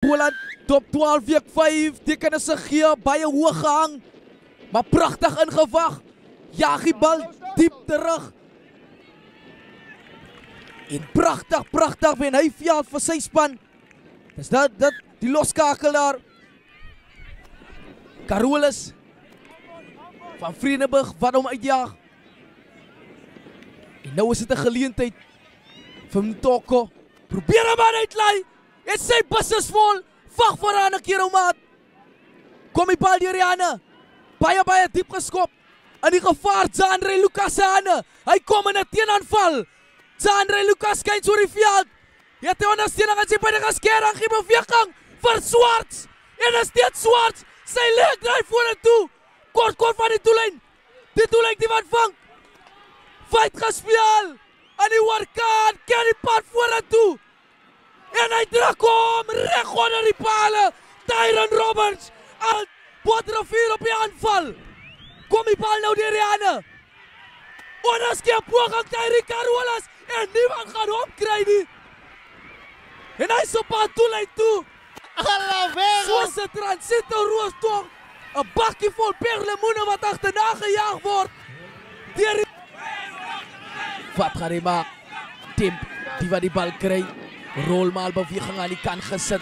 Holland top 12 week 5 teken is gee baie hoog gehang, maar pragtig ingewag. Jaag die bal diep terug. En pragtig wen hy veld vir sy span. Dis dat die loskakel daar. Carolus van Vredenburg wat hom uitjaag. En nou is dit 'n geleentheid vir Mtoko. Probeer hom aan uitlei. En sy bus is vol. Vag voor aan 'n keer, ou maat. Kom die bal deur die hande. Baie diep geskop. In die gevaar, Jandre Lucas se hande. Hy kom in 'n teenaanval. Jandre Lucas kyk oor die veld. Het hy ondersteuning aan sy beide geskeer en gee beweging vir Swarts. En is dit Swarts. Sy leg draai vorentoe. Kort van die doellyn. Die doellyn die wat vang. Fight gespeel. En die Warkaan ken die pad vorentoe. En hy druk hom reg onder die pale. Tyron Roberts. Al Botrevier op die aanval. Kom die bal nou deur die hande. Onderskep poging Tyrie Carolus. En niemand gaan hom kry nie. En hy is op pad doellyn toe. Soos 'n transito roostong. 'n bakkie vol perlemoene wat agterna gejaag word. Deur die... Wat gaan hy maak? Tim, die wat die bal kry. Rolmaal beweging aan die kant gesit.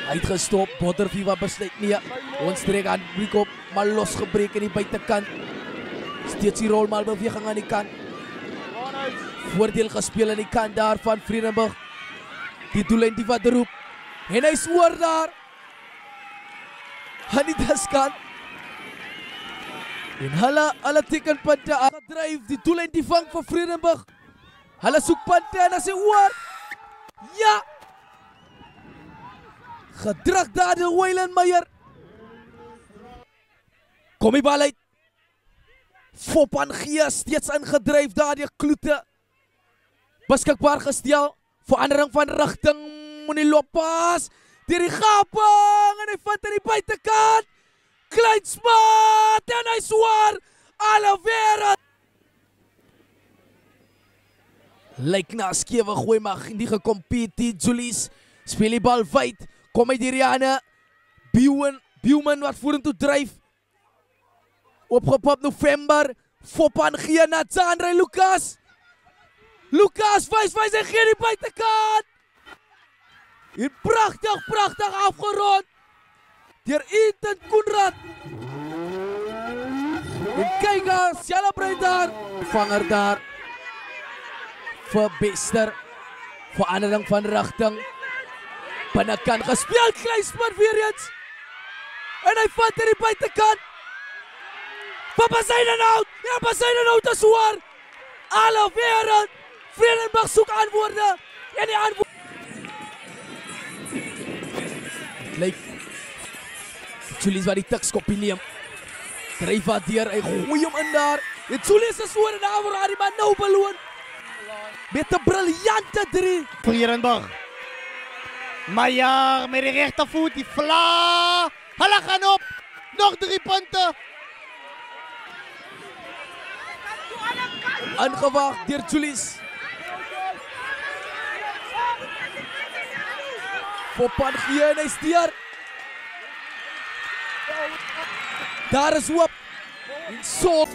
Hy het gestop, Bottervie wat besluit nee. Ons trek aan die op, maar losgebreek in die buitekant. Steeds die rolmaal beweging aan die kant. Voordeel gespeel aan die kant daar van Vredenburg. Die doellyn die wat roep. En hy soor daar. Aan die diskant. En hulle tekenpunte aangedryf. Die doellyn die vang vir Vredenburg. Hulle soek punte en as hy oor. Ja! Gedruk daar die Weyland Meyer. Kom die bal uit. Fopan Gee steeds ingedryf daar die Kloete. Beskikbaar gestel. Verandering van rigting. Moenie loppas. Deur die gaping. En hy vat aan die buitekant. Kleinsmaat. En hy swaar. Alle wêreld. Lyk na skewe gooi maar nie gekompete. Julius speel die bal wyd. Kom uit die Riane. Bowman wat vorentoe dryf. Opgepop November. Fopan Gee na Jandre Lucas. Lucas wys hy gee die buitekant. En pragtig afgerond. Deur Ethan Koenraad. En kyk daar, celebrate daar. Vanger daar. Vir Bester. Verandering van rigting. Binnekant gespeel, Kleinsman weer eens. En hy vat in die buitekant. Van Basynenhout. Ja, Basynenhout is hoor. Alle wêreld. Vredenburg soek antwoorde. En die antwoord. Lyk. Julius wat die tikskopie neem. Dryf wat deur, hy gooi hom in daar. En Julius is hoor en daar word hy maar nou beloon. Met 'n briljante 3. Vredenburg. Meyer met die regtervoet, die vla. Hulle gaan op. Nog 3 punte. Aangewag deur Julius. Fopan Gee en hy steur. Daar is hoop. En so